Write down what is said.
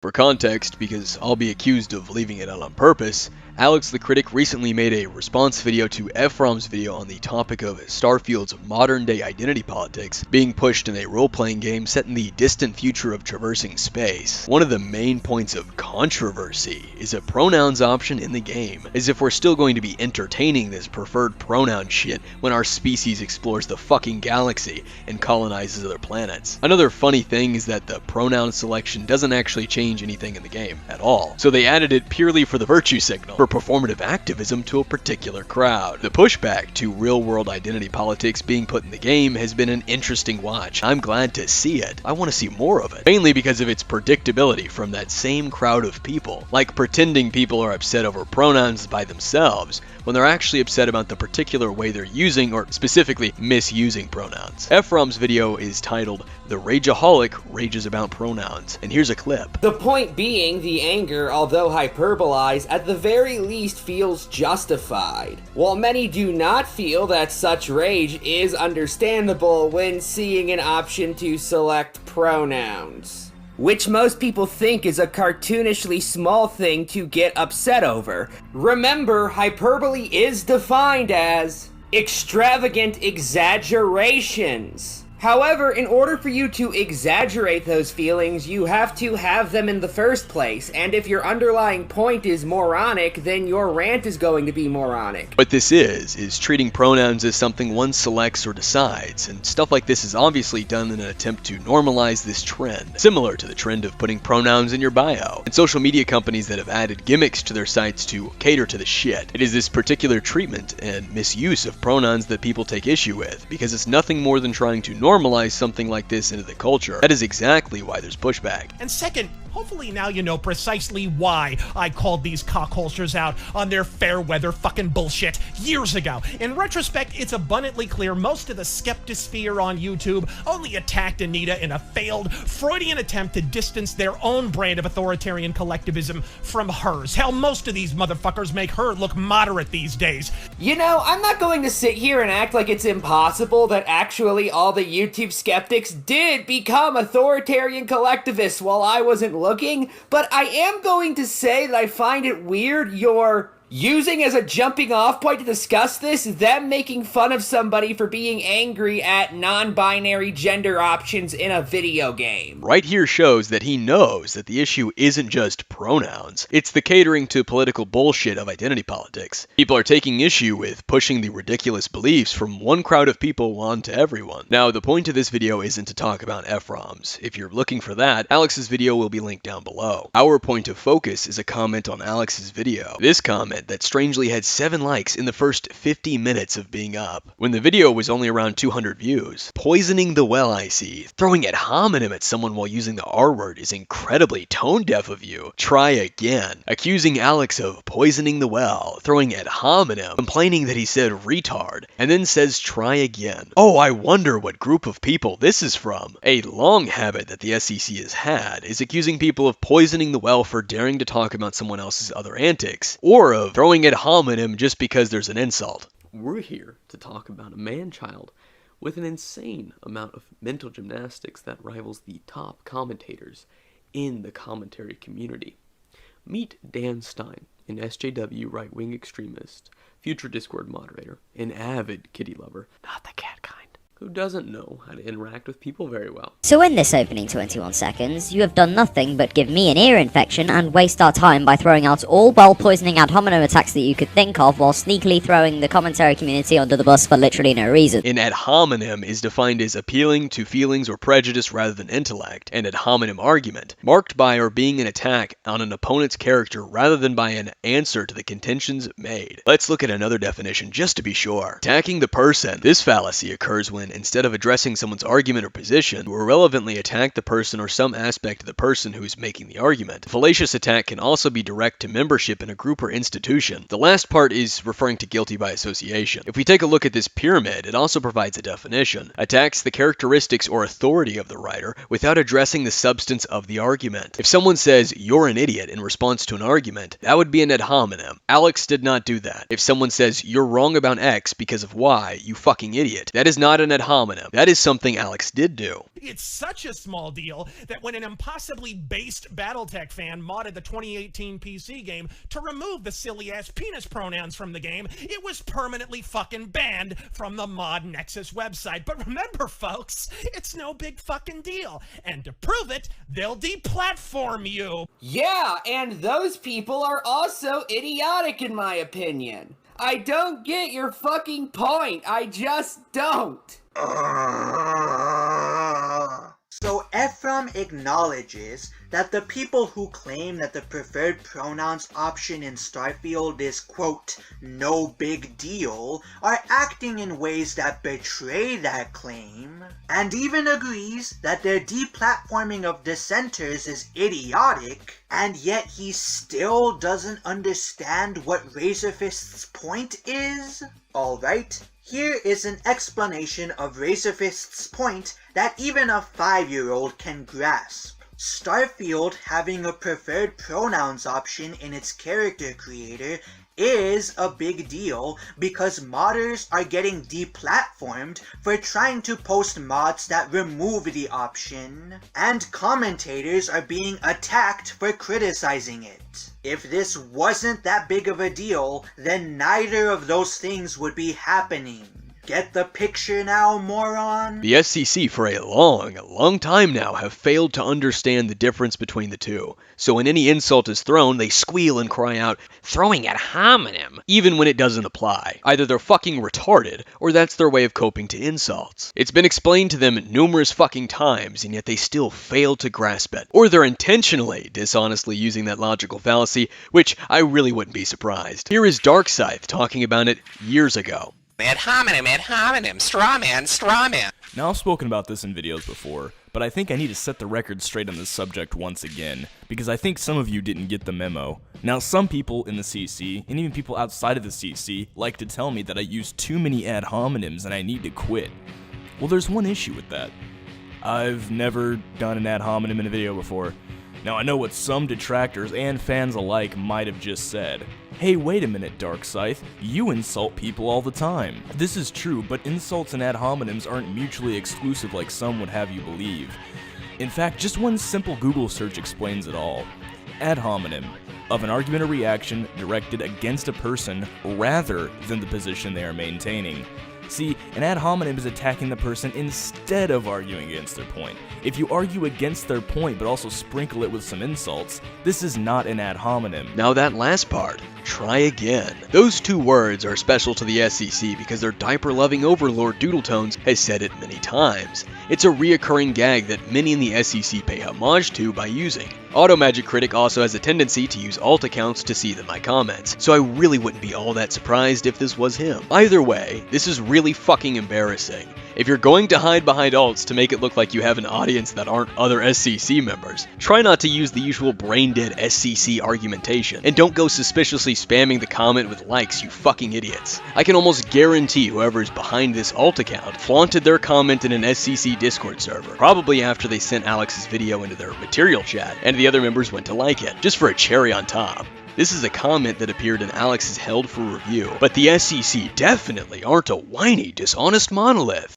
For context, because I'll be accused of leaving it out on purpose, Alex the Critic recently made a response video to Efrom's video on the topic of Starfield's modern-day identity politics being pushed in a role-playing game set in the distant future of traversing space. One of the main points of controversy is a pronouns option in the game, as if we're still going to be entertaining this preferred pronoun shit when our species explores the fucking galaxy and colonizes other planets. Another funny thing is that the pronoun selection doesn't actually change anything in the game at all, so they added it purely for the virtue signal, for performative activism to a particular crowd. The pushback to real-world identity politics being put in the game has been an interesting watch. I'm glad to see it. I want to see more of it, mainly because of its predictability from that same crowd of people, like pretending people are upset over pronouns by themselves when they're actually upset about the particular way they're using or specifically misusing pronouns. Efrom's video is titled "The Rageaholic Rages About Pronouns," and here's a clip. The point being, the anger, although hyperbolized, at the very least feels justified. While many do not feel that such rage is understandable when seeing an option to select pronouns, which most people think is a cartoonishly small thing to get upset over. Remember, hyperbole is defined as extravagant exaggerations. However, in order for you to exaggerate those feelings, you have to have them in the first place, and if your underlying point is moronic, then your rant is going to be moronic. What this is treating pronouns as something one selects or decides, and stuff like this is obviously done in an attempt to normalize this trend, similar to the trend of putting pronouns in your bio, and social media companies that have added gimmicks to their sites to cater to the shit. It is this particular treatment and misuse of pronouns that people take issue with, because it's nothing more than trying to normalize something like this into the culture. That is exactly why there's pushback. And second, hopefully now you know precisely why I called these cockholsters out on their fair weather fucking bullshit years ago. In retrospect, it's abundantly clear most of the skeptosphere on YouTube only attacked Anita in a failed Freudian attempt to distance their own brand of authoritarian collectivism from hers. Hell, most of these motherfuckers make her look moderate these days. You know, I'm not going to sit here and act like it's impossible that actually all the YouTube skeptics did become authoritarian collectivists while I wasn't looking, but I am going to say that I find it weird you're using as a jumping off point to discuss this, them making fun of somebody for being angry at non-binary gender options in a video game. Right here shows that he knows that the issue isn't just pronouns, it's the catering to political bullshit of identity politics. People are taking issue with pushing the ridiculous beliefs from one crowd of people onto everyone. Now, the point of this video isn't to talk about Efrom's. If you're looking for that, Alex's video will be linked down below. Our point of focus is a comment on Alex's video. This comment that strangely had 7 likes in the first 50 minutes of being up, when the video was only around 200 views. Poisoning the well, I see. Throwing ad hominem at someone while using the R word is incredibly tone deaf of you. Try again. Accusing Alex of poisoning the well, throwing ad hominem, complaining that he said retard, and then says try again. Oh, I wonder what group of people this is from. A long habit that the SCC has had is accusing people of poisoning the well for daring to talk about someone else's other antics, or of throwing ad hominem just because there's an insult. We're here to talk about a man-child with an insane amount of mental gymnastics that rivals the top commentators in the commentary community. Meet Dan Stein, an SJW right-wing extremist, future Discord moderator, an avid kitty lover, not the cat kind, who doesn't know how to interact with people very well. So in this opening 21 seconds, you have done nothing but give me an ear infection and waste our time by throwing out all well-poisoning ad hominem attacks that you could think of while sneakily throwing the commentary community under the bus for literally no reason. An ad hominem is defined as appealing to feelings or prejudice rather than intellect, an ad hominem argument, marked by or being an attack on an opponent's character rather than by an answer to the contentions made. Let's look at another definition just to be sure. Attacking the person. This fallacy occurs when, instead of addressing someone's argument or position, you irrelevantly attack the person or some aspect of the person who is making the argument. The fallacious attack can also be direct to membership in a group or institution. The last part is referring to guilty by association. If we take a look at this pyramid, it also provides a definition. Attacks the characteristics or authority of the writer without addressing the substance of the argument. If someone says, "You're an idiot," in response to an argument, that would be an ad hominem. Alex did not do that. If someone says, "You're wrong about X because of Y, you fucking idiot," that is not an ad ad hominem. That is something Alex did do. It's such a small deal that when an impossibly based Battletech fan modded the 2018 PC game to remove the silly-ass penis pronouns from the game, it was permanently fucking banned from the Mod Nexus website. But remember, folks, it's no big fucking deal. And to prove it, they'll deplatform you. Yeah, and those people are also idiotic in my opinion. I don't get your fucking point. I just don't. So Ephraim acknowledges that the people who claim that the preferred pronouns option in Starfield is, quote, no big deal, are acting in ways that betray that claim, and even agrees that their deplatforming of dissenters is idiotic, and yet he still doesn't understand what Razorfist's point is? Alright, here is an explanation of Razorfist's point that even a 5-year-old can grasp. Starfield having a preferred pronouns option in its character creator is a big deal because modders are getting deplatformed for trying to post mods that remove the option, and commentators are being attacked for criticizing it. If this wasn't that big of a deal, then neither of those things would be happening. Get the picture now, moron? The SCC for a long time now have failed to understand the difference between the two. So when any insult is thrown, they squeal and cry out, throwing ad hominem, even when it doesn't apply. Either they're fucking retarded, or that's their way of coping to insults. It's been explained to them numerous fucking times, and yet they still fail to grasp it. Or they're intentionally, dishonestly using that logical fallacy, which I really wouldn't be surprised. Here is Darkscythe talking about it years ago. Ad hominem, straw man. Now, I've spoken about this in videos before, but I think I need to set the record straight on this subject once again, because I think some of you didn't get the memo. Now, some people in the CC, and even people outside of the CC, like to tell me that I use too many ad hominems and I need to quit. Well, there's one issue with that. I've never done an ad hominem in a video before. Now, I know what some detractors and fans alike might have just said. Hey, wait a minute, Darkscythe, you insult people all the time. This is true, but insults and ad hominems aren't mutually exclusive like some would have you believe. In fact, just one simple Google search explains it all. Ad hominem, of an argument or reaction directed against a person rather than the position they are maintaining. See, an ad hominem is attacking the person instead of arguing against their point. If you argue against their point but also sprinkle it with some insults, this is not an ad hominem. Now that last part, try again. Those two words are special to the SCC because their diaper-loving overlord Doodletones has said it many times. It's a reoccurring gag that many in the SCC pay homage to by using. Automagic Critic also has a tendency to use alt accounts to see my comments, so I really wouldn't be all that surprised if this was him. Either way, this is really fucking embarrassing. If you're going to hide behind alts to make it look like you have an audience that aren't other SCC members, try not to use the usual brain-dead SCC argumentation, and don't go suspiciously spamming the comment with likes, you fucking idiots. I can almost guarantee whoever is behind this alt account flaunted their comment in an SCC Discord server, probably after they sent Alex's video into their material chat, and the other members went to like it, just for a cherry on top. This is a comment that appeared in Alex's Held for Review, but the SCC definitely aren't a whiny, dishonest monolith.